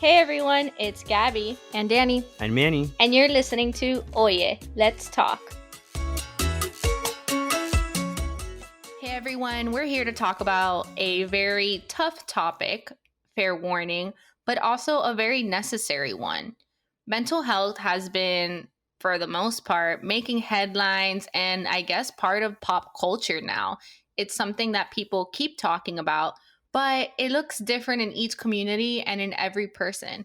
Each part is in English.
Hey everyone, it's Gabby and Danny and Manny, and you're listening to Oye, Let's Talk. Hey everyone, we're here to talk about a very tough topic, fair warning, but also a very necessary one. Mental health has been, for the most part, making headlines and I guess part of pop culture now. It's something that people keep talking about, but it looks different in each community and in every person.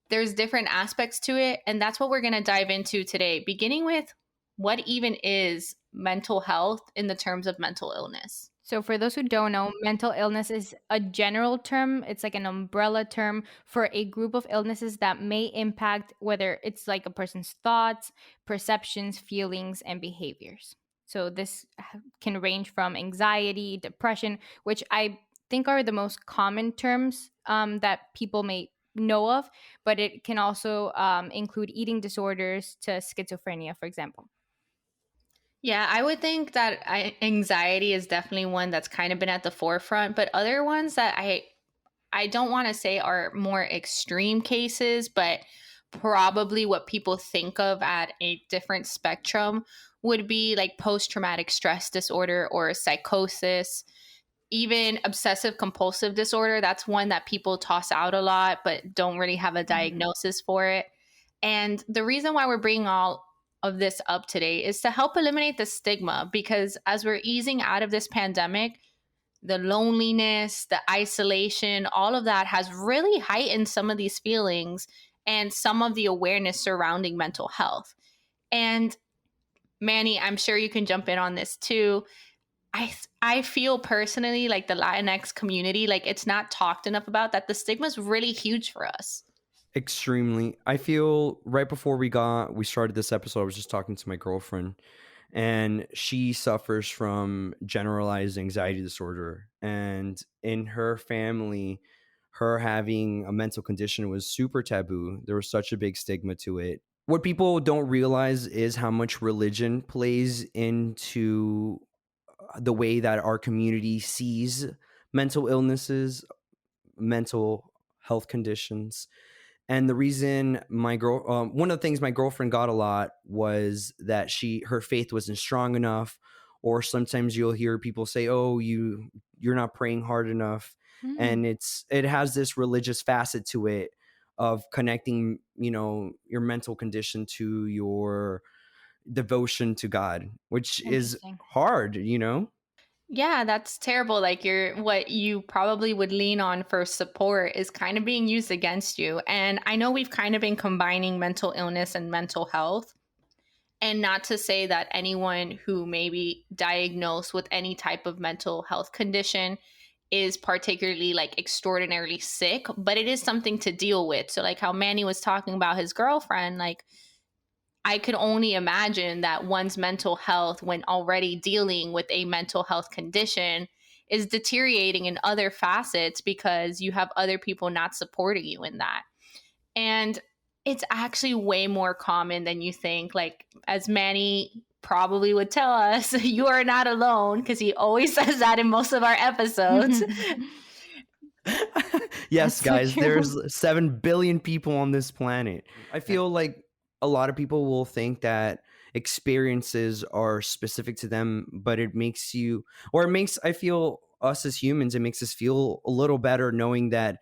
There's different aspects to it, and that's what we're going to dive into today, beginning with what even is mental health in the terms of mental illness. So, for those who don't know, mental illness is a general term. It's like an umbrella term for a group of illnesses that may impact whether it's like a person's thoughts, perceptions, feelings, and behaviors. So, this can range from anxiety, depression, which I think are the most common terms that people may know of, but it can also include eating disorders to schizophrenia, for example. Yeah, I would think that anxiety is definitely one that's kind of been at the forefront, but other ones that I don't want to say are more extreme cases, but probably what people think of at a different spectrum would be like post traumatic stress disorder or psychosis, even obsessive compulsive disorder. That's one that people toss out a lot, but don't really have a diagnosis for it. And the reason why we're bringing all of this up today is to help eliminate the stigma, because as we're easing out of this pandemic, the loneliness, the isolation, all of that has really heightened some of these feelings and some of the awareness surrounding mental health. And Manny, I'm sure you can jump in on this too. I feel personally like the Latinx community, like it's not talked enough about, that the stigma is really huge for us. Extremely. I feel right before we started this episode, I was just talking to my girlfriend, and she suffers from generalized anxiety disorder. And in her family, her having a mental condition was super taboo. There was such a big stigma to it. What people don't realize is how much religion plays into the way that our community sees mental illnesses, mental health conditions. And the reason one of the things my girlfriend got a lot was that her faith wasn't strong enough, or sometimes you'll hear people say, "Oh, you're not praying hard enough," and it has this religious facet to it of connecting, your mental condition to your devotion to God, which is hard, Yeah, that's terrible. Like what you probably would lean on for support is kind of being used against you. And I know we've kind of been combining mental illness and mental health. And not to say that anyone who may be diagnosed with any type of mental health condition is particularly like extraordinarily sick, but it is something to deal with. So like how Manny was talking about his girlfriend, like I could only imagine that one's mental health, when already dealing with a mental health condition, is deteriorating in other facets because you have other people not supporting you in that. And it's actually way more common than you think. Like, as Manny probably would tell us, you are not alone, because he always says that in most of our episodes. Yes, guys, there's 7 billion people on this planet. I feel like a lot of people will think that experiences are specific to them, but I feel us as humans, it makes us feel a little better knowing that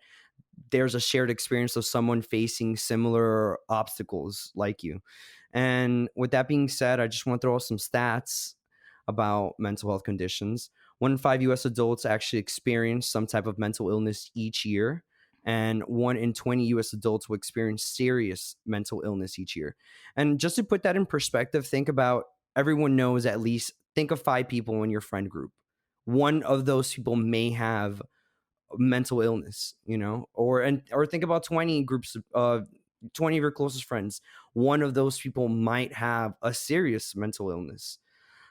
there's a shared experience of someone facing similar obstacles like you. And with that being said, I just want to throw out some stats about mental health conditions. 1 in 5 US adults actually experience some type of mental illness each year, and 1 in 20 US adults will experience serious mental illness each year. And just to put that in perspective, think of 5 people in your friend group. One of those people may have mental illness, or think about 20 of your closest friends. One of those people might have a serious mental illness.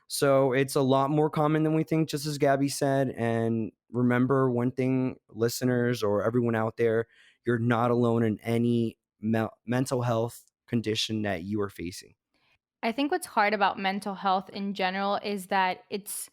So it's a lot more common than we think, just as Gabby said. And remember one thing, listeners or everyone out there, you're not alone in any mental health condition that you are facing. I think what's hard about mental health in general is that it's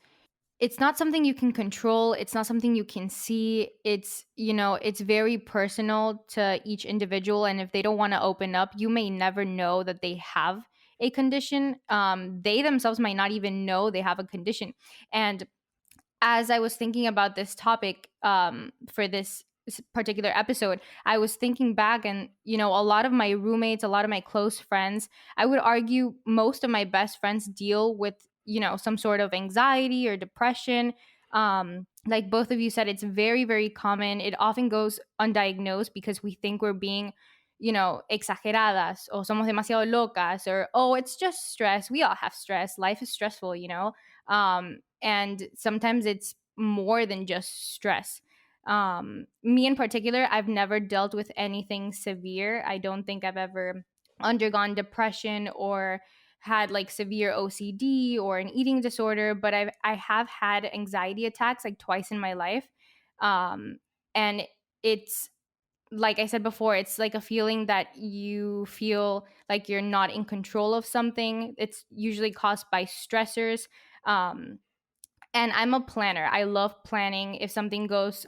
it's not something you can control. It's not something you can see. It's, it's very personal to each individual. And if they don't want to open up, you may never know that they have a condition. They themselves might not even know they have a condition. And as I was thinking about this topic, for this particular episode, I was thinking back, and a lot of my roommates, a lot of my close friends, I would argue most of my best friends deal with some sort of anxiety or depression. Like both of you said, it's very, very common. It often goes undiagnosed because we think we're being exageradas, or somos demasiado locas, or oh, it's just stress. We all have stress. Life is stressful. And sometimes it's more than just stress. Me in particular, I've never dealt with anything severe. I don't think I've ever undergone depression or had like severe OCD or an eating disorder, but I have had anxiety attacks like twice in my life. And it's, like I said before, it's like a feeling that you feel like you're not in control of something. It's usually caused by stressors. Um, and I'm a planner. I love planning. If something goes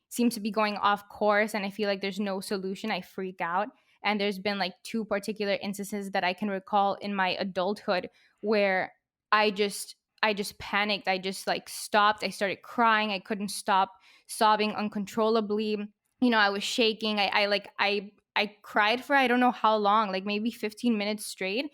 seems to be going off course and I feel like there's no solution, I freak out. And there's been like two particular instances that I can recall in my adulthood where I just panicked. I just like stopped. I started crying. I couldn't stop sobbing uncontrollably. I was shaking. I cried for I don't know how long, like maybe 15 minutes straight.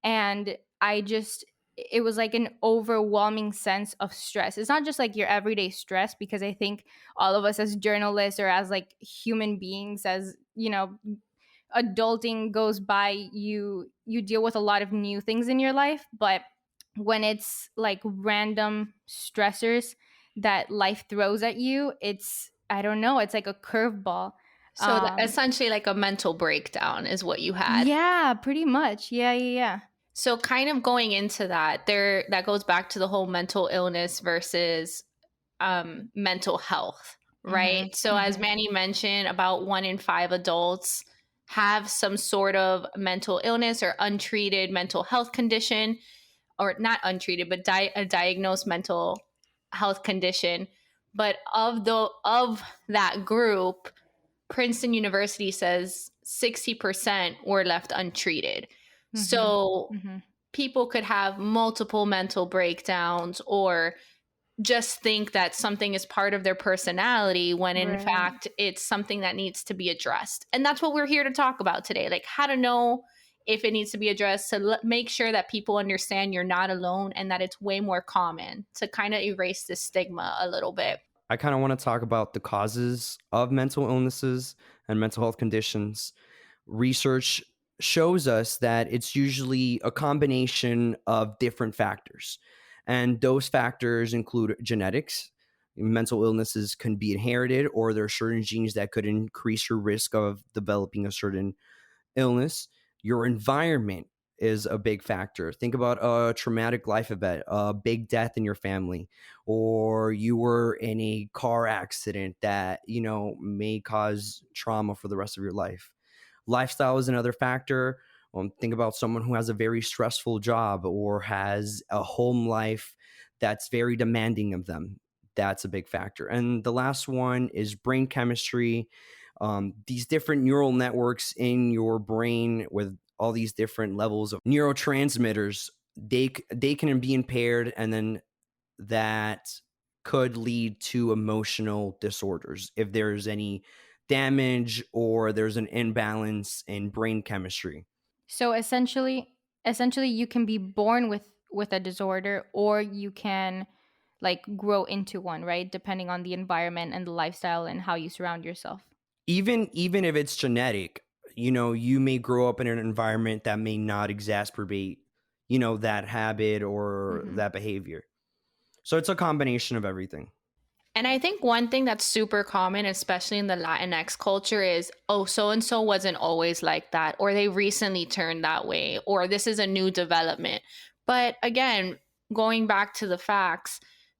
And it was like an overwhelming sense of stress. It's not just like your everyday stress, because I think all of us as journalists or as like human beings, as adulting goes by, you deal with a lot of new things in your life. But when it's like random stressors that life throws at you, it's, I don't know, it's like a curveball. So essentially like a mental breakdown is what you had. Yeah, pretty much. Yeah. So kind of going into that, that goes back to the whole mental illness versus mental health, right? Mm-hmm. So as Manny mentioned, about 1 in 5 adults have some sort of mental illness or untreated mental health condition, or not untreated, but a diagnosed mental health condition. But of that group, Princeton University says 60% were left untreated. Mm-hmm. So Mm-hmm. people could have multiple mental breakdowns or just think that something is part of their personality when in Right. fact it's something that needs to be addressed. And that's what we're here to talk about today, like how to know if it needs to be addressed, to make sure that people understand you're not alone and that it's way more common, to kind of erase the stigma a little bit. I kind of want to talk about the causes of mental illnesses and mental health conditions. Research shows us that it's usually a combination of different factors. And those factors include genetics. Mental illnesses can be inherited, or there are certain genes that could increase your risk of developing a certain illness. Your environment is a big factor. Think about a traumatic life event, a big death in your family, or you were in a car accident that, may cause trauma for the rest of your life. Lifestyle is another factor. Think about someone who has a very stressful job or has a home life that's very demanding of them. That's a big factor. And the last one is brain chemistry. These different neural networks in your brain with all these different levels of neurotransmitters, they can be impaired, and then that could lead to emotional disorders if there's any damage or there's an imbalance in brain chemistry. So essentially you can be born with a disorder, or you can like grow into one, right? Depending on the environment and the lifestyle and how you surround yourself. Even if it's genetic, you may grow up in an environment that may not exacerbate, that habit or that behavior. So it's a combination of everything. And I think one thing that's super common, especially in the Latinx culture, is, oh, so-and-so wasn't always like that, or they recently turned that way, or this is a new development. But again, going back to the facts,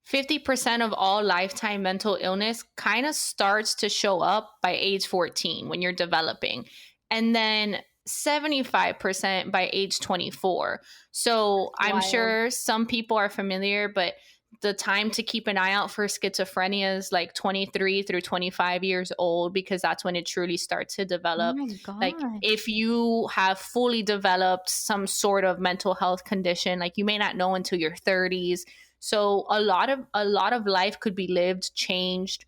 50% of all lifetime mental illness kind of starts to show up by age 14 when you're developing. And then 75% by age 24. So I'm Wild. sure some people are familiar, but the time to keep an eye out for schizophrenia is like 23 through 25 years old, because that's when it truly starts to Oh develop. my Like god. if you have fully developed some sort of mental health condition, like you may not know until your 30s. So a lot of life could be lived, changed,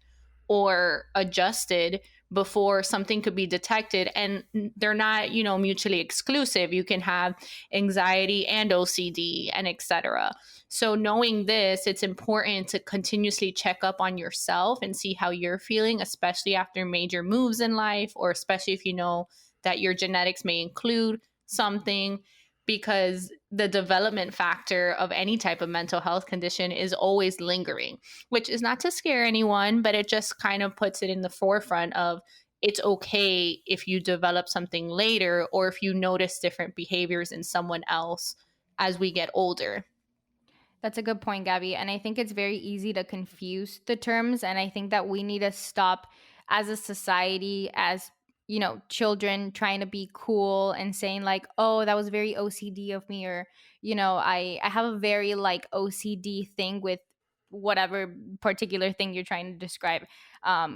or adjusted before something could be detected, and they're not, mutually exclusive. You can have anxiety and OCD and etc. So knowing this, it's important to continuously check up on yourself and see how you're feeling, especially after major moves in life, or especially if you know that your genetics may include something, because the development factor of any type of mental health condition is always lingering, which is not to scare anyone, but it just kind of puts it in the forefront of it's okay if you develop something later, or if you notice different behaviors in someone else as we get older. That's a good point, Gabby. And I think it's very easy to confuse the terms. And I think that we need to stop as a society, as, children trying to be cool and saying, like, oh, that was very OCD of me. Or, I have a very like OCD thing with whatever particular thing you're trying to describe.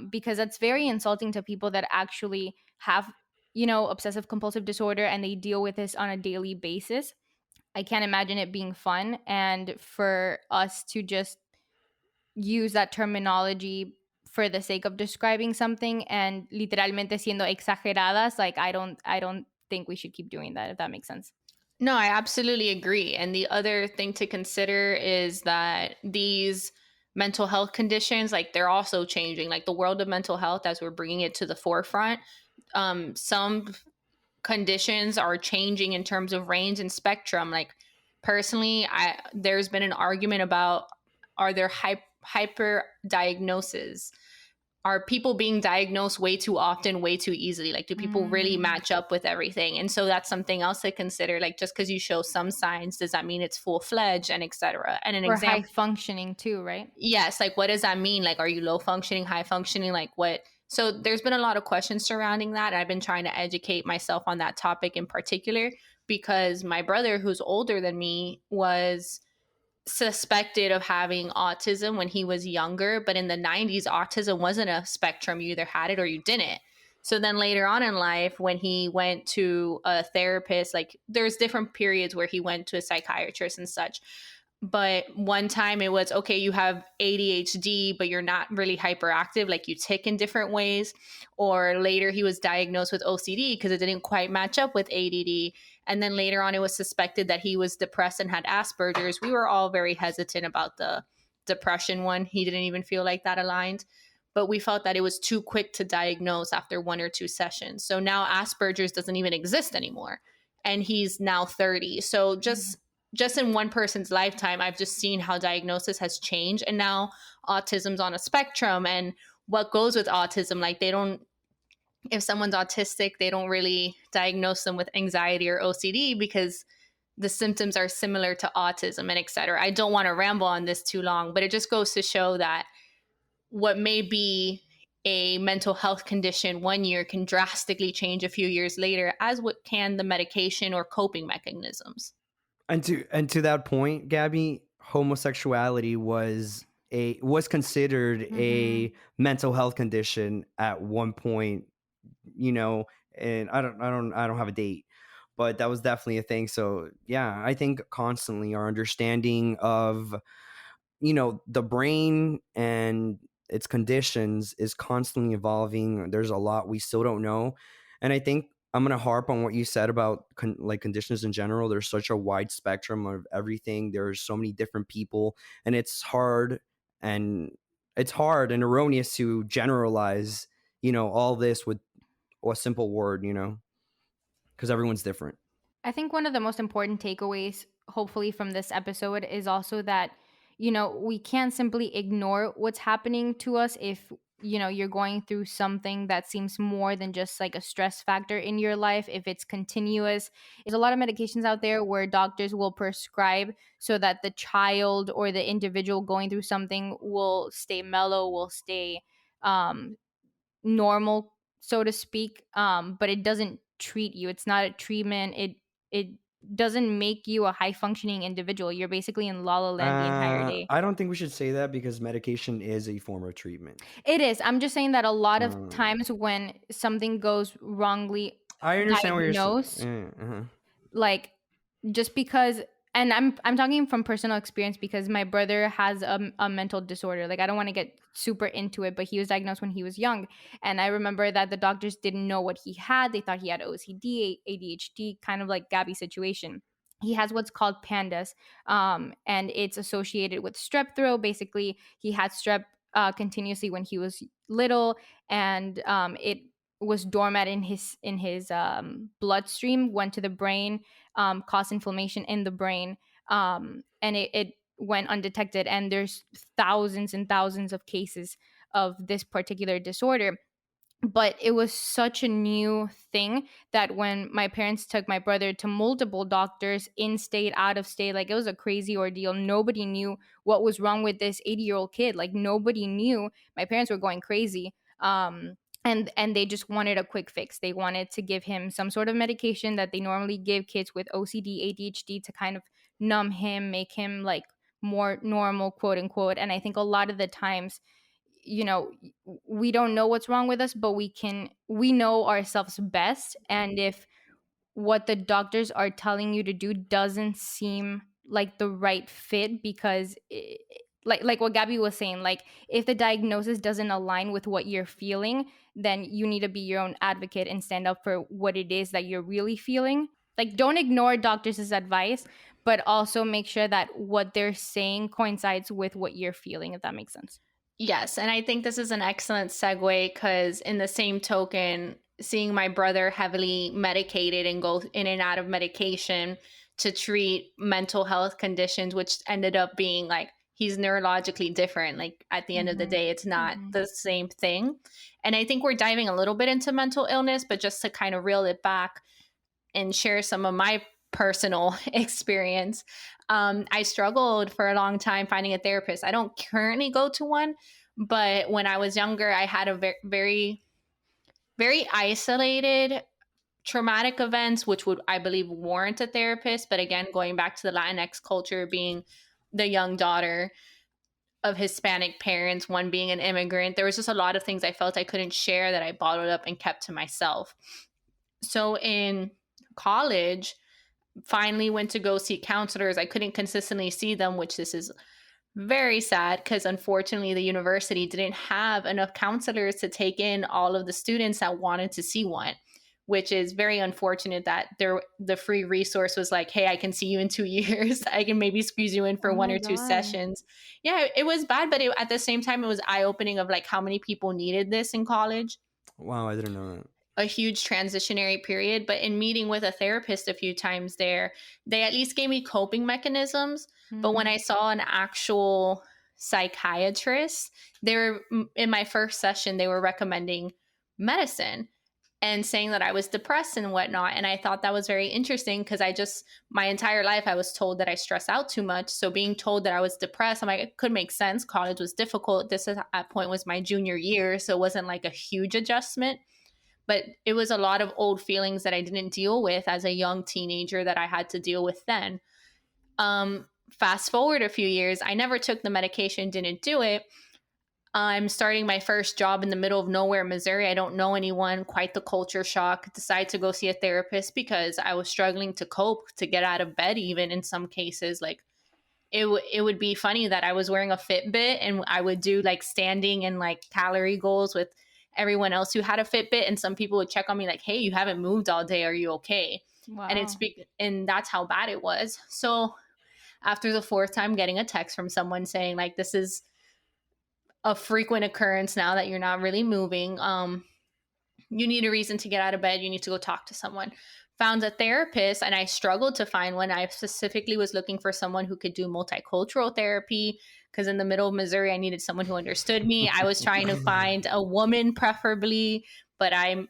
Because that's very insulting to people that actually have, obsessive compulsive disorder and they deal with this on a daily basis. I can't imagine it being fun. And for us to just use that terminology for the sake of describing something and literalmente siendo exageradas, like I don't think we should keep doing that, if that makes sense. No, I absolutely agree. And the other thing to consider is that these mental health conditions, like they're also changing. Like the world of mental health, as we're bringing it to the forefront, some conditions are changing in terms of range and spectrum. Like personally, there's been an argument about, are there hyper diagnoses? Are people being diagnosed way too often, way too easily? Like, do people really Mm. match up with everything? And so that's something else to consider. Like, just because you show some signs, does that mean it's full fledged, and etc. And an Or high example, functioning too, right? yes, like what does that mean? Like, are you low functioning, high functioning? Like, what? So there's been a lot of questions surrounding that. I've been trying to educate myself on that topic in particular, because my brother, who's older than me, was suspected of having autism when he was younger, but in the 90s autism wasn't a spectrum. You either had it or you didn't. So then later on in life, when he went to a therapist, like there's different periods where he went to a psychiatrist and such, but one time it was, okay, you have ADHD, but you're not really hyperactive, like you tick in different ways. Or later he was diagnosed with OCD because it didn't quite match up with ADD. And then later on it was suspected that he was depressed and had Asperger's. We were all very hesitant about the depression one. He didn't even feel like that aligned. But we felt that it was too quick to diagnose after one or two sessions. So now Asperger's doesn't even exist anymore. And he's now 30. So just in one person's lifetime, I've just seen how diagnosis has changed. And now autism's on a spectrum, and what goes with autism, like they don't, if someone's autistic, they don't really diagnose them with anxiety or OCD because the symptoms are similar to autism and etc. I don't want to ramble on this too long, but it just goes to show that what may be a mental health condition one year can drastically change a few years later, as what can the medication or coping mechanisms. And to that point, Gabby, homosexuality was considered Mm-hmm. a mental health condition at one point, you know, and I don't have a date, but that was definitely a thing. So yeah, I think constantly our understanding of, the brain and its conditions is constantly evolving. There's a lot we still don't know. And I think I'm going to harp on what you said about like conditions in general. There's such a wide spectrum of everything. There's so many different people, and and it's hard and erroneous to generalize, all this with a simple word, because everyone's different. I think one of the most important takeaways, hopefully, from this episode is also that, we can't simply ignore what's happening to us if, you're going through something that seems more than just like a stress factor in your life. If it's continuous, there's a lot of medications out there where doctors will prescribe so that the child or the individual going through something will stay mellow, will stay um, normal, so to speak. But it doesn't treat you. It's not a treatment. It doesn't make you a high functioning individual. You're basically in la la land the entire day. I don't think we should say that because medication is a form of treatment. It is. I'm just saying that a lot of times when something goes wrongly I understand what you're diagnosed, saying. like just because, and I'm talking from personal experience because my brother has a mental disorder. Like I don't want to get super into it, but he was diagnosed when he was young, and I remember that the doctors didn't know what he had. They thought he had OCD, ADHD, kind of like Gabby's situation. He has what's called pandas, and it's associated with strep throat. Basically, he had strep continuously when he was little, and it was dormant in his bloodstream, went to the brain, caused inflammation in the brain, and it went undetected. And there's thousands and thousands of cases of this particular disorder. But it was such a new thing that when my parents took my brother to multiple doctors, in state, out of state, like it was a crazy ordeal. Nobody knew what was wrong with this 80-year-old kid. Like nobody knew. My parents were going crazy. And they just wanted a quick fix. They wanted to give him some sort of medication that they normally give kids with OCD, ADHD to kind of numb him, make him like more normal, quote unquote. And I think a lot of the times, we don't know what's wrong with us, but we know ourselves best. And if what the doctors are telling you to do doesn't seem like the right fit, because like what Gabby was saying, like if the diagnosis doesn't align with what you're feeling, then you need to be your own advocate and stand up for what it is that you're really feeling. Like don't ignore doctors' advice, but also make sure that what they're saying coincides with what you're feeling, if that makes sense. Yes, and I think this is an excellent segue because in the same token, seeing my brother heavily medicated and go in and out of medication to treat mental health conditions, which ended up being like he's neurologically different. Like at the end of the day, it's not the same thing. And I think we're diving a little bit into mental illness, but just to kind of reel it back and share some of my personal experience. I struggled for a long time finding a therapist. I don't currently go to one, but when I was younger, I had a very, very isolated traumatic events, which would, I believe, warrant a therapist. But again, going back to the Latinx culture, being the young daughter of Hispanic parents, one being an immigrant, there was just a lot of things I felt I couldn't share that I bottled up and kept to myself. So in college, finally went to go see counselors. I couldn't consistently see them, which this is very sad because unfortunately the university didn't have enough counselors to take in all of the students that wanted to see one, which is very unfortunate that the free resource was like, hey, I can see you in 2 years. I can maybe squeeze you in for one or two sessions. Yeah, it was bad, but at the same time, it was eye-opening of like how many people needed this in college. Wow, I didn't know that. A huge transitionary period. But in meeting with a therapist a few times there, they at least gave me coping mechanisms. But when I saw an actual psychiatrist, in my first session, they were recommending medicine and saying that I was depressed and whatnot. And I thought that was very interesting because my entire life, I was told that I stress out too much. So being told that I was depressed, I'm like, it could make sense. College was difficult. This at that point was my junior year. So it wasn't like a huge adjustment. But it was a lot of old feelings that I didn't deal with as a young teenager that I had to deal with then. Fast forward a few years, I never took the medication, didn't do it. I'm starting my first job in the middle of nowhere, Missouri. I don't know anyone, quite the culture shock. Decided to go see a therapist because I was struggling to cope, to get out of bed even in some cases. Like it would be funny that I was wearing a Fitbit and I would do like standing and like calorie goals with everyone else who had a Fitbit, and some people would check on me like, hey, you haven't moved all day. Are you okay? Wow. And that's how bad it was. So after the fourth time getting a text from someone saying like, this is a frequent occurrence now that you're not really moving. You need a reason to get out of bed. You need to go talk to someone. Found a therapist, and I struggled to find one. I specifically was looking for someone who could do multicultural therapy because in the middle of Missouri, I needed someone who understood me. I was trying to find a woman preferably, but I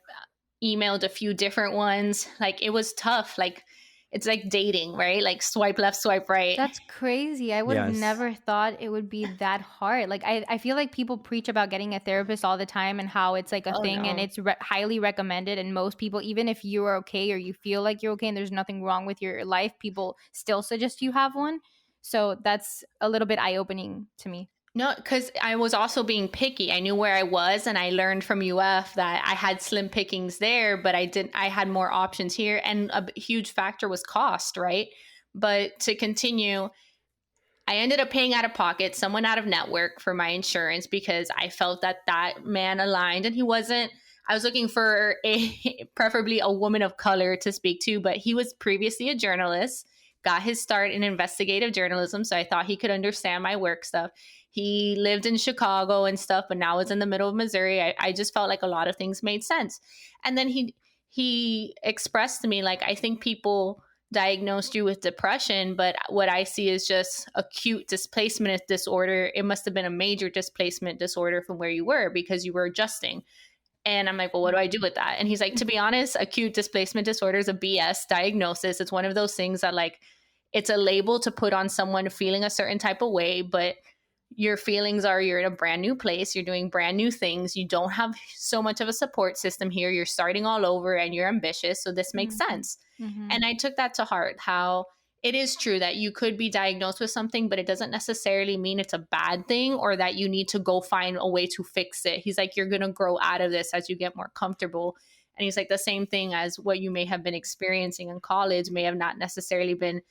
emailed a few different ones. Like it was tough. Like it's like dating, right? Like swipe left, swipe right. That's crazy. I would have Yes. never thought it would be that hard. Like I feel like people preach about getting a therapist all the time and how it's like a Oh thing and no. it's highly recommended. And most people, even if you are okay or you feel like you're okay and there's nothing wrong with your life, people still suggest you have one. So that's a little bit eye opening to me. No, because I was also being picky. I knew where I was, and I learned from UF that I had slim pickings there, but I didn't. I had more options here, and a huge factor was cost, right? But to continue, I ended up paying out of pocket, someone out of network for my insurance because I felt that that man aligned, and he wasn't. I was looking for a preferably a woman of color to speak to, but he was previously a journalist, got his start in investigative journalism, so I thought he could understand my work stuff. He lived in Chicago and stuff, but now is in the middle of Missouri. I just felt like a lot of things made sense, and then he expressed to me like, I think people diagnosed you with depression, but what I see is just acute displacement disorder. It must have been a major displacement disorder from where you were because you were adjusting. And I'm like, well, what do I do with that? And he's like, to be honest, acute displacement disorder is a BS diagnosis. It's one of those things that, like, it's a label to put on someone feeling a certain type of way, but your feelings are you're in a brand new place, you're doing brand new things, you don't have so much of a support system here, you're starting all over and you're ambitious. So this makes sense. Mm-hmm. And I took that to heart, how it is true that you could be diagnosed with something, but it doesn't necessarily mean it's a bad thing or that you need to go find a way to fix it. He's like, you're going to grow out of this as you get more comfortable. And he's like, the same thing as what you may have been experiencing in college may have not necessarily been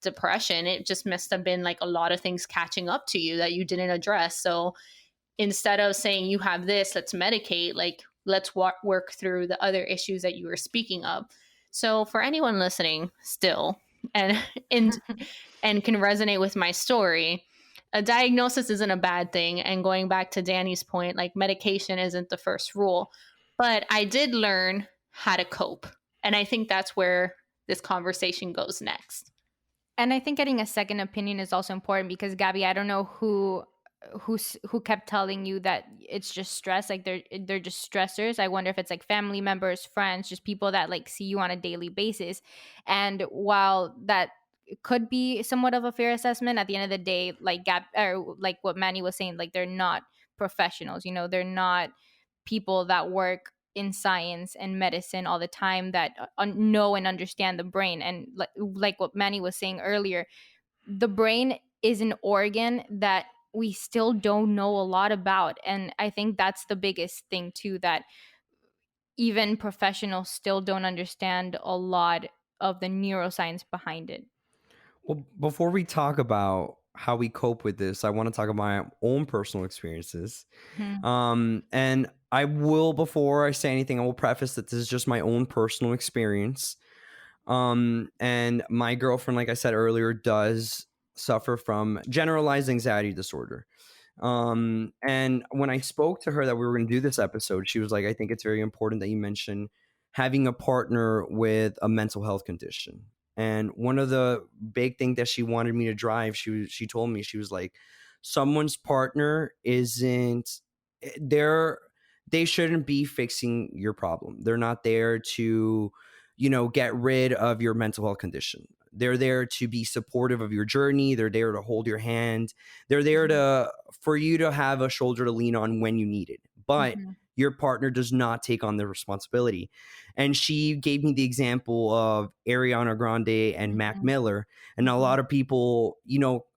depression. It just must have been like a lot of things catching up to you that you didn't address. So instead of saying you have this, let's medicate, like let's work through the other issues that you were speaking of. So for anyone listening still and and and can resonate with my story, a diagnosis isn't a bad thing. And going back to Danny's point, like medication isn't the first rule. But I did learn how to cope. And I think that's where this conversation goes next. And I think getting a second opinion is also important because Gabby, I don't know who kept telling you that it's just stress, like they're just stressors. I wonder if it's like family members, friends, just people that like see you on a daily basis. And while that could be somewhat of a fair assessment, at the end of the day, like Gab or like what Manny was saying, like they're not professionals, you know, they're not people that work in science and medicine all the time that know and understand the brain. And like what Manny was saying earlier, the brain is an organ that we still don't know a lot about. And I think that's the biggest thing too, that even professionals still don't understand a lot of the neuroscience behind it. Well, before we talk about how we cope with this, I want to talk about my own personal experiences. Mhm. And I will, before I say anything, I will preface that this is just my own personal experience. And my girlfriend, like I said earlier, does suffer from generalized anxiety disorder. And when I spoke to her that we were going to do this episode, she was like, I think it's very important that you mention having a partner with a mental health condition. And one of the big things that she wanted me to drive, she told me, she was like, someone's partner isn't they're they shouldn't be fixing your problem. They're not there to, get rid of your mental health condition. They're there to be supportive of your journey. They're there to hold your hand. They're there for you to have a shoulder to lean on when you need it. But Mhm. your partner does not take on the responsibility. And she gave me the example of Ariana Grande and Mac Mhm. Miller. And a Mhm. lot of people,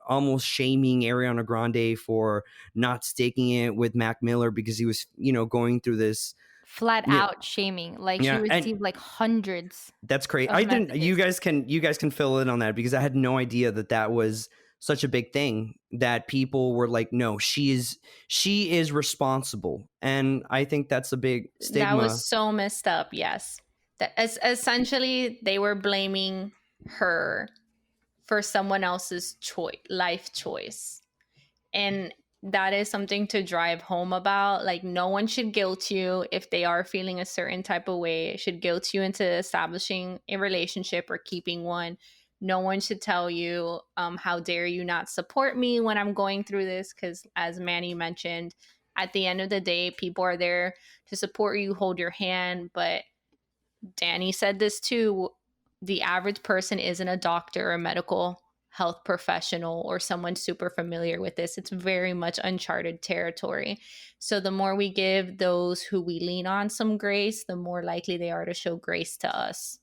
almost shaming Ariana Grande for not sticking it with Mac Miller because he was, going through this. Flat Yeah, out shaming. Like she yeah, and received like hundreds that's great. of I didn't. You messages. guys can fill in on that because I had no idea that was such a big thing that people were like, no, she is responsible, and I think that's a big That was stigma. so messed up. Yes. That essentially they were blaming her for someone else's life choice. And that is something to drive home about. Like, no one should guilt you if they are feeling a certain type of way. It should guilt you into establishing a relationship or keeping one. No one should tell you, how dare you not support me when I'm going through this? Because, as Manny mentioned, at the end of the day, people are there to support you, hold your hand. But Danny said this too. the average person isn't a doctor or a medical health professional or someone super familiar with this. It's very much uncharted territory. So the more we give those who we lean on some grace, the more likely they are to show grace to us.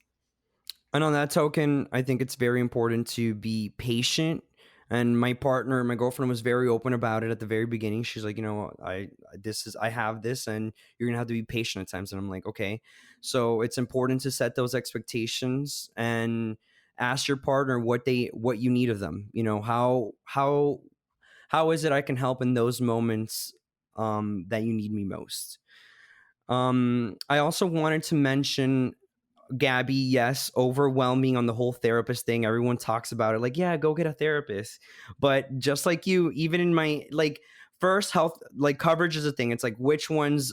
And on that token, I think it's very important to be patient. And my partner, my girlfriend, was very open about it at the very beginning. She's like, I have this, and you're gonna have to be patient at times. And I'm like, okay. So it's important to set those expectations and ask your partner what you need of them. How is it I can help in those moments that you need me most. I also wanted to mention, Gabby, yes, overwhelming on the whole therapist thing. Everyone talks about it like, yeah, go get a therapist. But just like you, even in my first health, coverage is a thing. It's like, which ones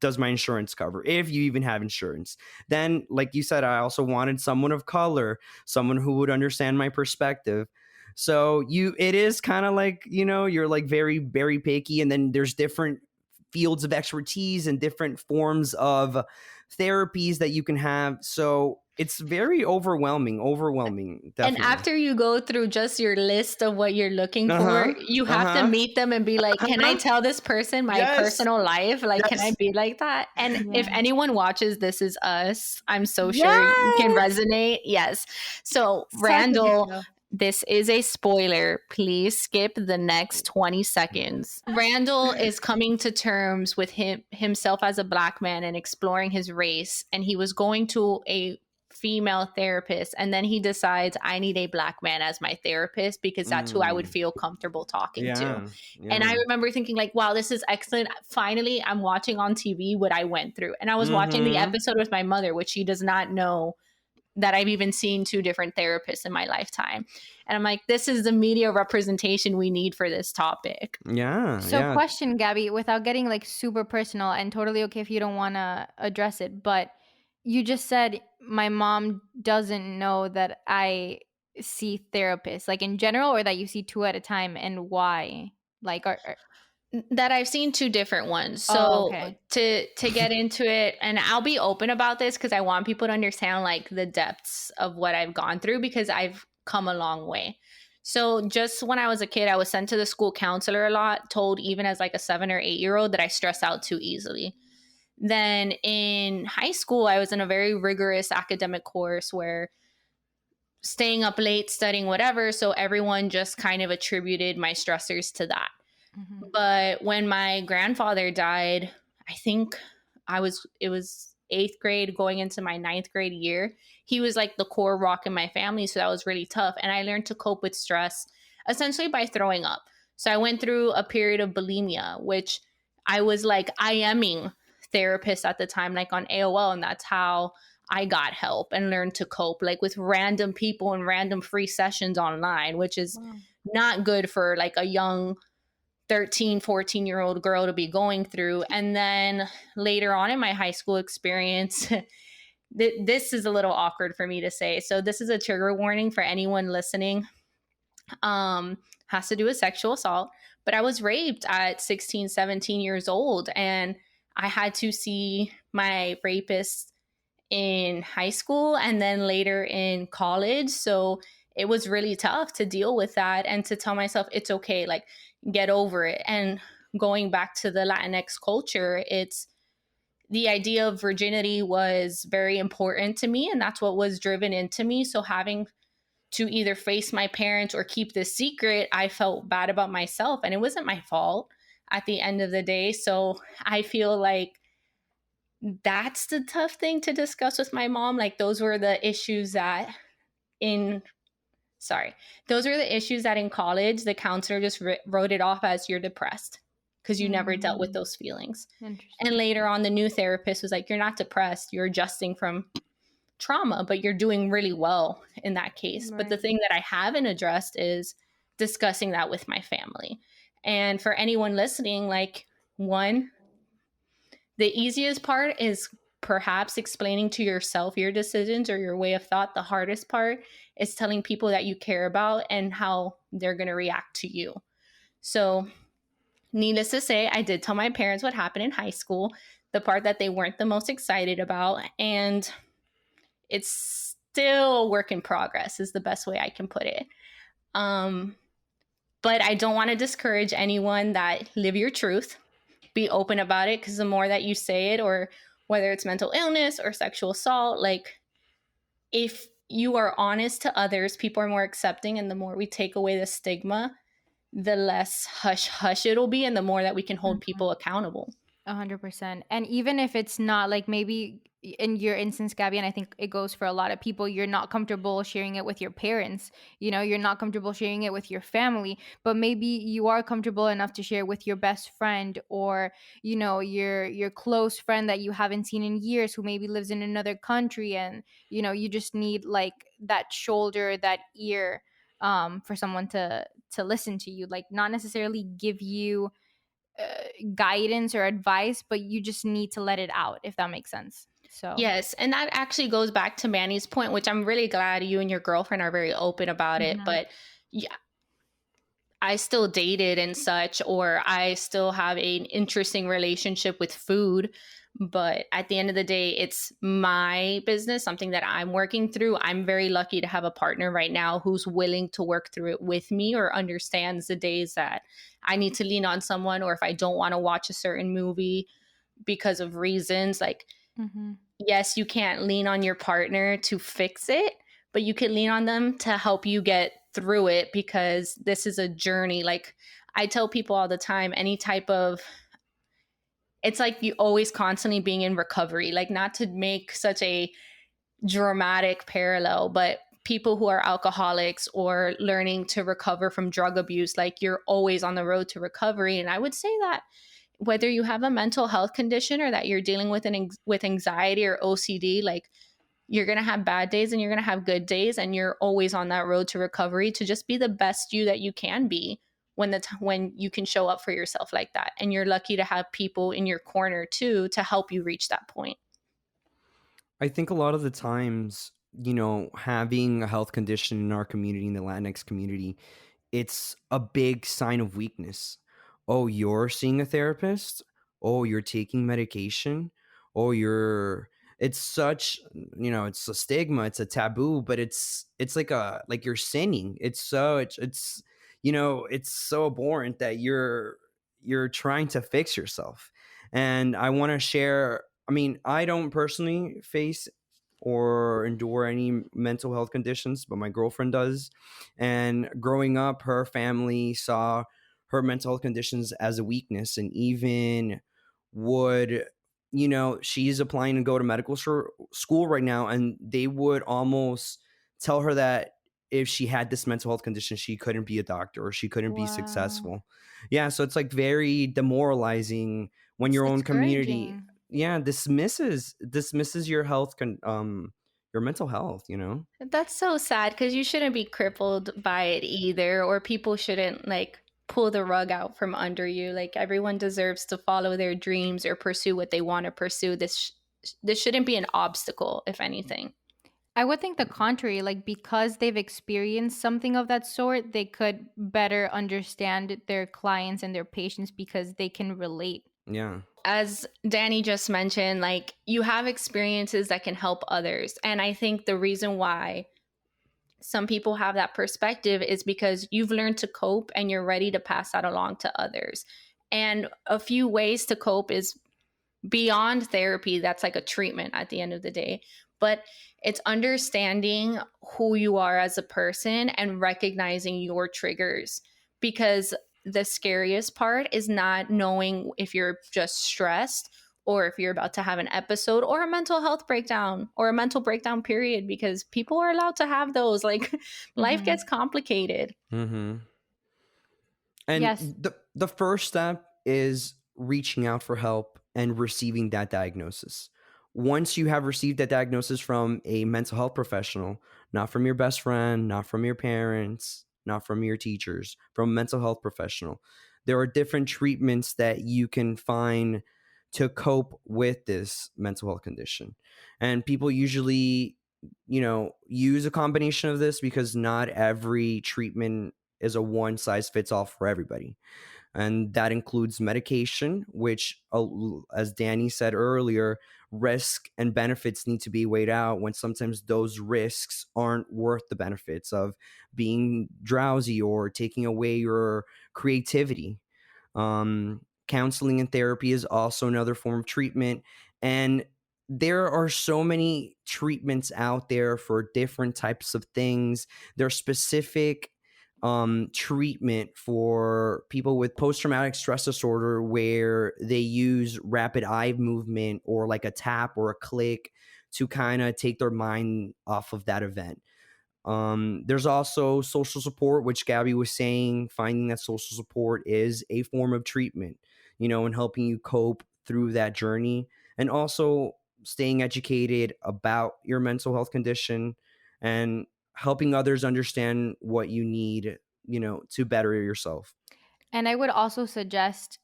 does my insurance cover, if you even have insurance? Then, like you said, I also wanted someone of color, someone who would understand my perspective. So it is kind of like, you're like very, very picky, and then there's different fields of expertise and different forms of therapies that you can have. So it's very overwhelming, definitely. And after you go through just your list of what you're looking for, you have to meet them and be like, can I tell this person my personal life? Like, can I be like that? And if anyone watches This Is Us, I'm so sure you can resonate. Yes. So Randall, this is a spoiler. Please skip the next 20 seconds. Randall is coming to terms with himself as a Black man and exploring his race. And he was going to a female therapist, and then he decides, I need a Black man as my therapist because that's who I would feel comfortable talking to. And I remember thinking like, wow, this is excellent. Finally, I'm watching on TV what I went through. And I was watching the episode with my mother, which she does not know that I've even seen 2 different therapists in my lifetime. And I'm like, this is the media representation we need for this topic. So question, Gabby, without getting like super personal, and totally okay if you don't want to address it, but you just said my mom doesn't know that I see therapists, like in general, or that you see 2 at a time, and why? Like, that I've seen 2 different ones. So to get into it, and I'll be open about this because I want people to understand like the depths of what I've gone through, because I've come a long way. So just when I was a kid, I was sent to the school counselor a lot, told even as like a 7 or 8-year-old that I stress out too easily. Then in high school, I was in a very rigorous academic course where staying up late, studying, whatever. So everyone just kind of attributed my stressors to that. But when my grandfather died, I think it was 8th grade going into my 9th grade year. He was like the core rock in my family. So that was really tough. And I learned to cope with stress essentially by throwing up. So I went through a period of bulimia, which I was like IMing therapists at the time, like on AOL. And that's how I got help and learned to cope, like with random people and random free sessions online, which is not good for like a young 13, 14-year-old girl to be going through. And then later on in my high school experience, this is a little awkward for me to say. So this is a trigger warning for anyone listening. Has to do with sexual assault. But I was raped at 16, 17 years old. And I had to see my rapist in high school and then later in college. So it was really tough to deal with that and to tell myself it's okay, like get over it. And going back to the Latinx culture, it's the idea of virginity was very important to me, and that's what was driven into me. So having to either face my parents or keep this secret, I felt bad about myself, and it wasn't my fault at the end of the day. So I feel like that's the tough thing to discuss with my mom. Like those were the issues that in college, the counselor just wrote it off as you're depressed because you never dealt with those feelings. And later on, the new therapist was like, you're not depressed, you're adjusting from trauma, but you're doing really well in that case. Right. But the thing that I haven't addressed is discussing that with my family. And for anyone listening, like one, the easiest part is perhaps explaining to yourself your decisions or your way of thought. The hardest part is telling people that you care about and how they're going to react to you. So needless to say, I did tell my parents what happened in high school, the part that they weren't the most excited about. And it's still a work in progress is the best way I can put it. But I don't want to discourage anyone that live your truth, be open about it, because the more that you say it, or whether it's mental illness or sexual assault, like if you are honest to others, people are more accepting, and the more we take away the stigma, the less hush hush it'll be, and the more that we can hold Mhm. people accountable. 100%. And even if it's not like maybe in your instance, Gabby, and I think it goes for a lot of people, you're not comfortable sharing it with your parents, you're not comfortable sharing it with your family, but maybe you are comfortable enough to share with your best friend, or, your close friend that you haven't seen in years who maybe lives in another country, and, you just need like that shoulder, that ear, for someone to listen to you, like not necessarily give you guidance or advice, but you just need to let it out, if that makes sense. So, Yes, and that actually goes back to Manny's point, which I'm really glad you and your girlfriend are very open about it. mhm, But yeah, I still dated and such, or I still have an interesting relationship with food. But at the end of the day, it's my business, something that I'm working through. I'm very lucky to have a partner right now who's willing to work through it with me, or understands the days that I need to lean on someone, or if I don't want to watch a certain movie because of reasons. Like, mhm, yes, you can't lean on your partner to fix it, but you can lean on them to help you get through it, because this is a journey. Like I tell people all the time, any type of, it's like you always constantly being in recovery, like not to make such a dramatic parallel, but people who are alcoholics or learning to recover from drug abuse, like you're always on the road to recovery. And I would say that whether you have a mental health condition, or that you're dealing with with anxiety or OCD, like you're going to have bad days and you're going to have good days, and you're always on that road to recovery, to just be the best you that you can be when when you can show up for yourself like that. And you're lucky to have people in your corner too to help you reach that point. I think a lot of the times, having a health condition in our community, in the Latinx community, it's a big sign of weakness. Oh, you're seeing a therapist? Oh, you're taking medication? Oh, it's such, it's a stigma, it's a taboo, but it's like you're sinning. It's so abhorrent that you're trying to fix yourself. And I want to share, I mean, I don't personally face or endure any mental health conditions, but my girlfriend does. And growing up, her family saw her mental health conditions as a weakness, and even would, she's applying to go to medical school right now, and they would almost tell her that if she had this mental health condition, she couldn't be a doctor or she couldn't be wow, successful. Yeah, so it's like very demoralizing when it's your own community, discouraging. yeah, dismisses your your mental health, That's so sad, because you shouldn't be crippled by it either, or people shouldn't like pull the rug out from under you. Like everyone deserves to follow their dreams or pursue what they want to pursue. This shouldn't be an obstacle, if anything. I would think the contrary, like because they've experienced something of that sort, they could better understand their clients and their patients because they can relate. Yeah. As Danny just mentioned, like you have experiences that can help others. And I think the reason why some people have that perspective is because you've learned to cope and you're ready to pass that along to others. And a few ways to cope is beyond therapy. That's like a treatment at the end of the day. But it's understanding who you are as a person and recognizing your triggers. Because the scariest part is not knowing if you're just stressed, or if you're about to have an episode or a mental health breakdown or a mental breakdown period, because people are allowed to have those. Like life Hmm. gets complicated. Mm-hmm. And Yes. the first step is reaching out for help and receiving that diagnosis. Once you have received that diagnosis from a mental health professional, not from your best friend, not from your parents, not from your teachers, from a mental health professional, there are different treatments that you can find to cope with this mental health condition. And people usually, use a combination of this because not every treatment is a one size fits all for everybody. And that includes medication, which, as Danny said earlier, risk and benefits need to be weighed out when sometimes those risks aren't worth the benefits of being drowsy or taking away your creativity. Counseling and therapy is also another form of treatment. And there are so many treatments out there for different types of things. There's specific treatment for people with post-traumatic stress disorder where they use rapid eye movement or like a tap or a click to kind of take their mind off of that event. There's also social support, which Gabby was saying, finding that social support is a form of treatment, and helping you cope through that journey. And also staying educated about your mental health condition and helping others understand what you need, to better yourself. And I would also suggest,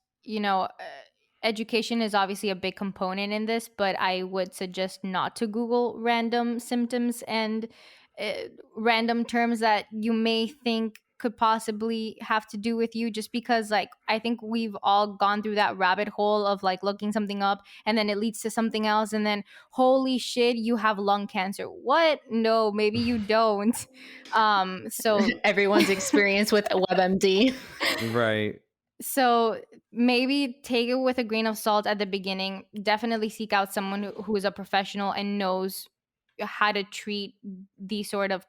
education is obviously a big component in this, but I would suggest not to Google random symptoms and random terms that you may think could possibly have to do with you, just because, like, I think we've all gone through that rabbit hole of like looking something up and then it leads to something else, and then holy shit, you have lung cancer. What? No, maybe you don't. So Everyone's experience with WebMD. Right. so maybe take it with a grain of salt at the beginning. Definitely seek out someone who is a professional and knows how to treat these sort of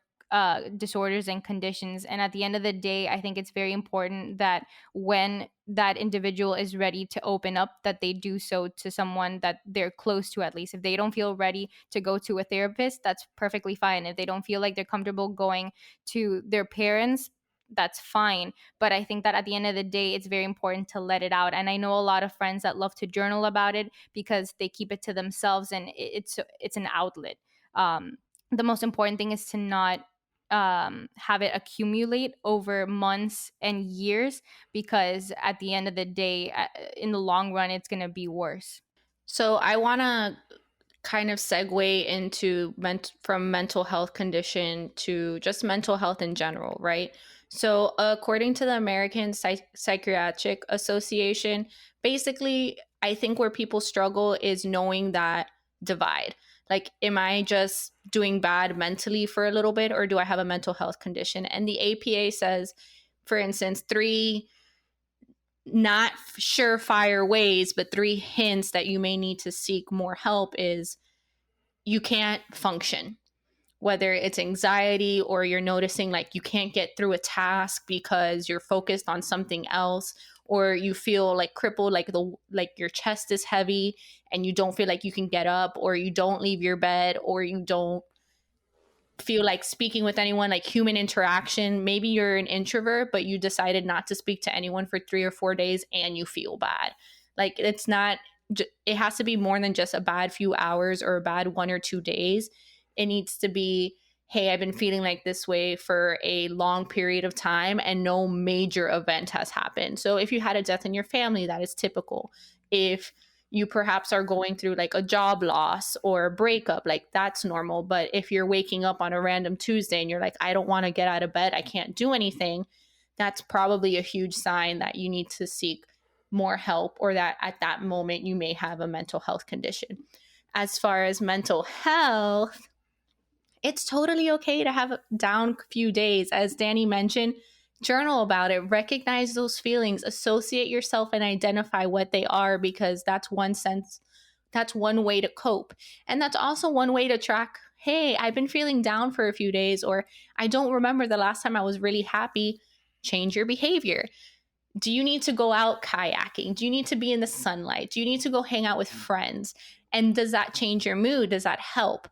disorders and conditions. And at the end of the day, I think it's very important that when that individual is ready to open up, that they do so to someone that they're close to. At least if they don't feel ready to go to a therapist, that's perfectly fine. If they don't feel like they're comfortable going to their parents, that's fine. But I think that at the end of the day, it's very important to let it out. And I know a lot of friends that love to journal about it because they keep it to themselves, and it's an outlet. The most important thing is to not have it accumulate over months and years, because at the end of the day, in the long run, it's going to be worse. So I want to kind of segue into from mental health condition to just mental health in general, right? So according to the American Psychiatric Association, basically, I think where people struggle is knowing that divide. Like, am I just doing bad mentally for a little bit, or do I have a mental health condition? And the APA says, for instance, three not surefire ways, but three hints that you may need to seek more help is you can't function, whether it's anxiety or you're noticing like you can't get through a task because you're focused on something else, or you feel like crippled, like your chest is heavy and you don't feel like you can get up, or you don't leave your bed, or you don't feel like speaking with anyone, like human interaction. Maybe you're an introvert, but you decided not to speak to anyone for 3 or 4 days and you feel bad. Like, it's not, it has to be more than just a bad few hours or a bad 1 or 2 days. It needs to be, hey, I've been feeling like this way for a long period of time and no major event has happened. So if you had a death in your family, that is typical. If you perhaps are going through like a job loss or a breakup, like that's normal. But if you're waking up on a random Tuesday and you're like, I don't want to get out of bed, I can't do anything, that's probably a huge sign that you need to seek more help, or that at that moment you may have a mental health condition. As far as mental health, it's totally okay to have a down few days. As Danny mentioned, journal about it, recognize those feelings, associate yourself and identify what they are, because that's one way to cope. And that's also one way to track, hey, I've been feeling down for a few days, or I don't remember the last time I was really happy. Change your behavior. Do you need to go out kayaking? Do you need to be in the sunlight? Do you need to go hang out with friends? And does that change your mood? Does that help?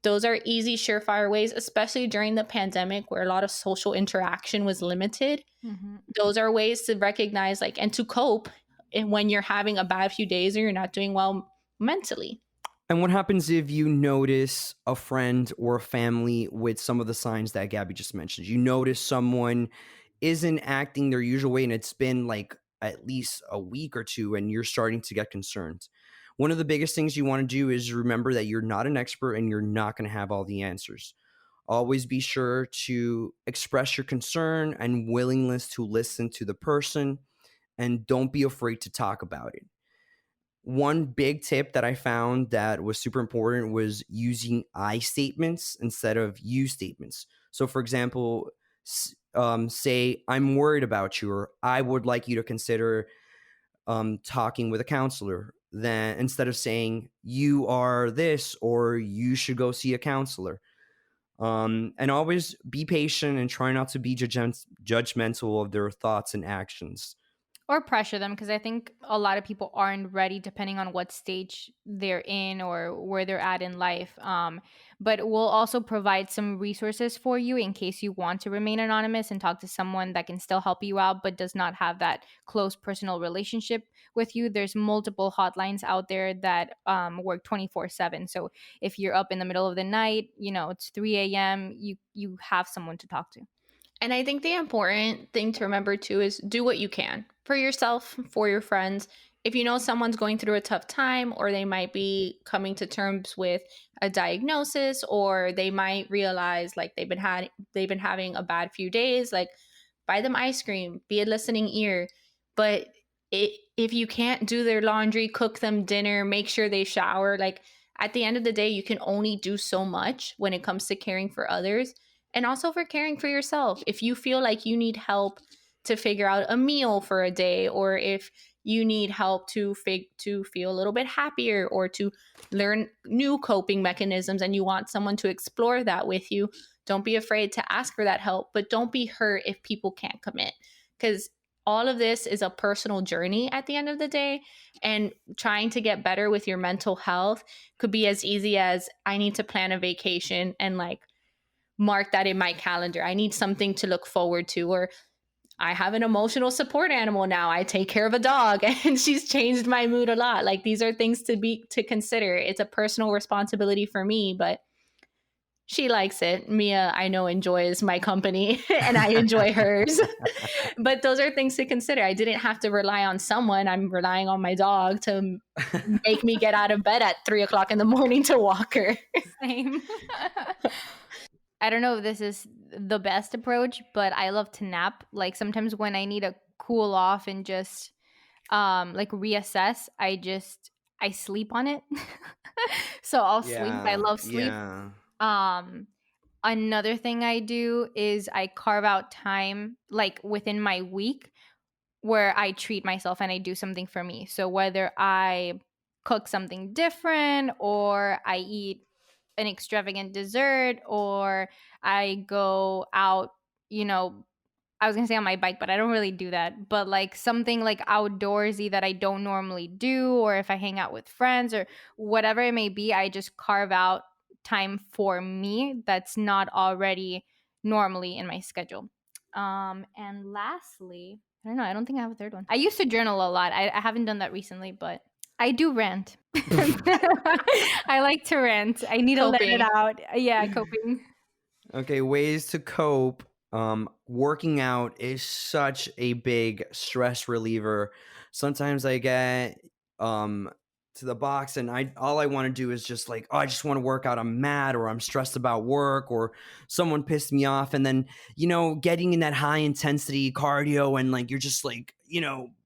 Those are easy, surefire ways, especially during the pandemic where a lot of social interaction was limited. Mm-hmm. Those are ways to recognize, like, and to cope when you're having a bad few days or you're not doing well mentally. And what happens if you notice a friend or a family with some of the signs that Gabby just mentioned? You notice someone isn't acting their usual way and it's been like at least a week or two and you're starting to get concerned. One of the biggest things you want to do is remember that you're not an expert and you're not going to have all the answers. Always be sure to express your concern and willingness to listen to the person. and don't be afraid to talk about it. One big tip that I found that was super important was using I statements instead of you statements. So, for example, say, I'm worried about you, or I would like you to consider talking with a counselor. Then instead of saying, you are this, or you should go see a counselor. And always be patient and try not to be judgmental of their thoughts and actions. Or pressure them, because I think a lot of people aren't ready depending on what stage they're in or where they're at in life. But we'll also provide some resources for you in case you want to remain anonymous and talk to someone that can still help you out but does not have that close personal relationship with you. There's multiple hotlines out there that work 24/7. So if you're up in the middle of the night, it's 3 a.m., you have someone to talk to. And I think the important thing to remember too is do what you can for yourself, for your friends. If you know someone's going through a tough time, or they might be coming to terms with a diagnosis, or they might realize like they've been having a bad few days, like buy them ice cream, be a listening ear. But if you can't do their laundry, cook them dinner, make sure they shower, like at the end of the day, you can only do so much when it comes to caring for others. And also for caring for yourself. If you feel like you need help to figure out a meal for a day, or if you need help to feel a little bit happier, or to learn new coping mechanisms, and you want someone to explore that with you, don't be afraid to ask for that help. But don't be hurt if people can't commit, because all of this is a personal journey at the end of the day. And trying to get better with your mental health could be as easy as, I need to plan a vacation and like mark that in my calendar. I need something to look forward to. Or I have an emotional support animal now. I take care of a dog and she's changed my mood a lot. Like these are things to consider. It's a personal responsibility for me, but she likes it. Mia, I know, enjoys my company and I enjoy hers. But those are things to consider. I didn't have to rely on someone. I'm relying on my dog to make me get out of bed at 3 o'clock in the morning to walk her. Same. I don't know if this is the best approach, but I love to nap. Like sometimes when I need to cool off and just like reassess, I sleep on it. So I'll sleep. I love sleep. Yeah. Another thing I do is I carve out time like within my week where I treat myself and I do something for me. So whether I cook something different, or I eat an extravagant dessert, or I go out, I was going to say on my bike, but I don't really do that. But like something like outdoorsy that I don't normally do, or if I hang out with friends or whatever it may be, I just carve out time for me that's not already normally in my schedule. And lastly, I don't know, I don't think I have a third one. I used to journal a lot. I haven't done that recently, but I do rant. I like to rant. I need to let it out. Yeah, coping. Okay, ways to cope. Working out is such a big stress reliever. Sometimes I get to the box and all I want to do is just like, oh, I just want to work out. I'm mad, or I'm stressed about work, or someone pissed me off. And then, getting in that high intensity cardio and like, you're just like,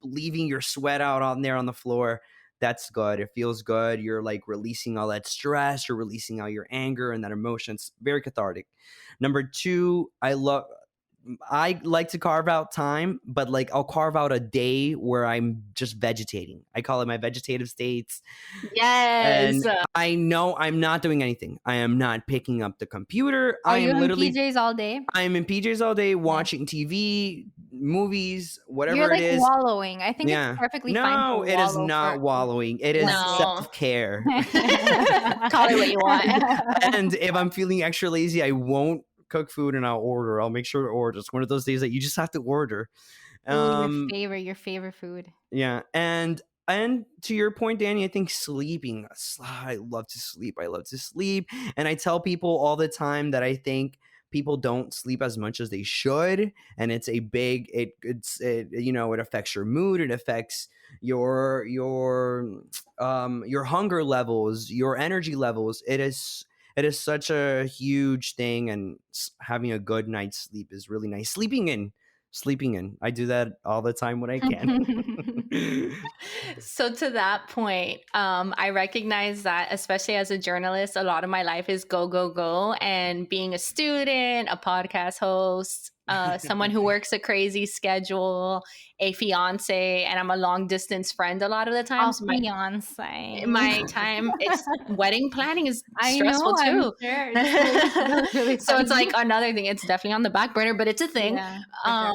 leaving your sweat out on there on the floor. That's good. It feels good. You're like releasing all that stress. You're releasing all your anger and that emotion. It's very cathartic. Number two, I like to carve out time, but like I'll carve out a day where I'm just vegetating. I call it my vegetative states. Yes. And I know I'm not doing anything. I am not picking up the computer. Are you in PJs all day? I'm in PJs all day, watching TV, movies, whatever You're like it is. wallowing. I think it's perfectly fine. No, it is not wallowing. It is self-care. Call it what you want. And if I'm feeling extra lazy, I won't cook food and I'll order. I'll make sure to order. It's one of those days that you just have to order. Your favorite food. Yeah. And to your point, Danny, I think sleeping. I love to sleep. And I tell people all the time that I think people don't sleep as much as they should. And it's a big, it affects your mood. It affects your hunger levels, your energy levels. It is such a huge thing, and having a good night's sleep is really nice. Sleeping in sleeping in. I do that all the time when I can. So to that point, I recognize that, especially as a journalist, a lot of my life is go, go, go. And being a student, a podcast host, someone who works a crazy schedule, a fiance, and I'm a long distance friend a lot of the times. My time, it's wedding planning is stressful too. I'm sure. Really So it's like another thing. It's definitely on the back burner, but it's a thing. Yeah,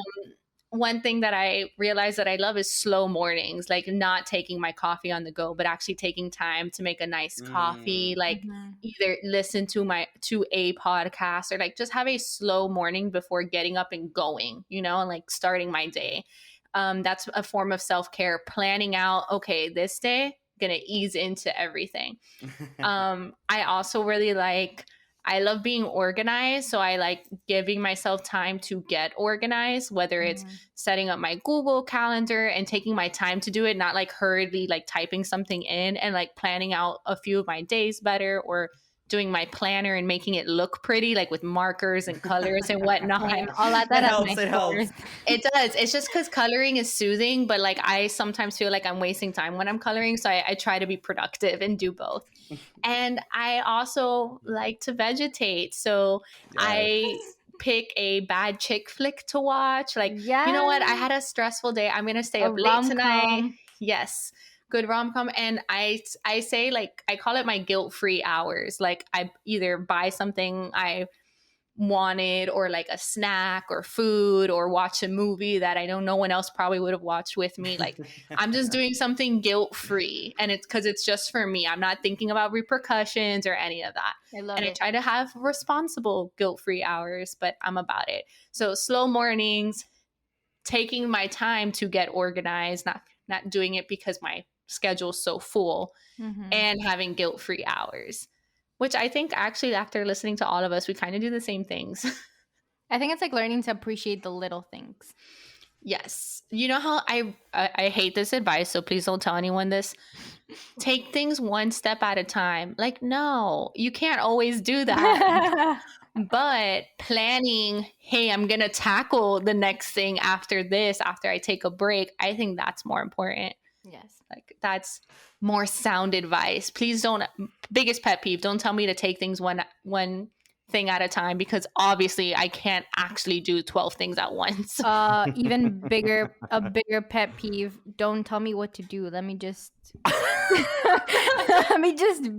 One thing that I realized that I love is slow mornings, like not taking my coffee on the go, but actually taking time to make a nice coffee, like either listen to a podcast or like just have a slow morning before getting up and going, and like starting my day. That's a form of self-care, planning out, okay, this day, gonna ease into everything. I also really I love being organized. So I like giving myself time to get organized, whether it's setting up my Google Calendar and taking my time to do it, not like hurriedly like typing something in, and like planning out a few of my days better, or doing my planner and making it look pretty, like with markers and colors and whatnot. I'll add that helps. It helps. It does. It's just because coloring is soothing, but like I sometimes feel like I'm wasting time when I'm coloring. So I try to be productive and do both. And I also like to vegetate. So I pick a bad chick flick to watch. Like, you know what? I had a stressful day. I'm going to stay up late tonight. Yes. Good rom-com. And I say, like, I call it my guilt-free hours. Like, I either buy something I wanted, or like a snack or food, or watch a movie that I know no one else probably would have watched with me. Like, I'm just doing something guilt-free, and it's because it's just for me. I'm not thinking about repercussions or any of that. I try to have responsible guilt-free hours, but I'm about it. So slow mornings, taking my time to get organized, not doing it because my schedule's so full, and having guilt-free hours. Which I think actually, after listening to all of us, we kind of do the same things. I think it's like learning to appreciate the little things. Yes. You know how I hate this advice, so please don't tell anyone this. Take things one step at a time. Like, no, you can't always do that. But planning, hey, I'm going to tackle the next thing after this, after I take a break, I think that's more important. Yes. Like, that's more sound advice. Please don't, biggest pet peeve, don't tell me to take things one thing at a time, because obviously I can't actually do 12 things at once. A bigger pet peeve, don't tell me what to do. Let me just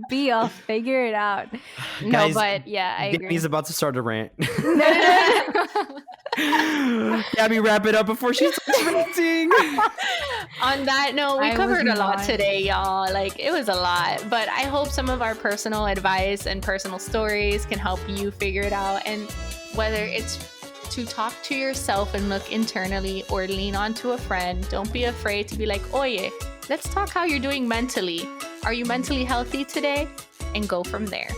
be, I'll figure it out. Guys, no, but yeah, I agree. He's about to start a rant. No. Gabby, wrap it up before she starts ranting. On that note, we covered a lot today, y'all. Like, it was a lot, but I hope some of our personal advice and personal stories can help you figure it out. And whether it's to talk to yourself and look internally, or lean onto a friend, don't be afraid to be like, oye, let's talk how you're doing mentally. Are you mentally healthy today? And go from there.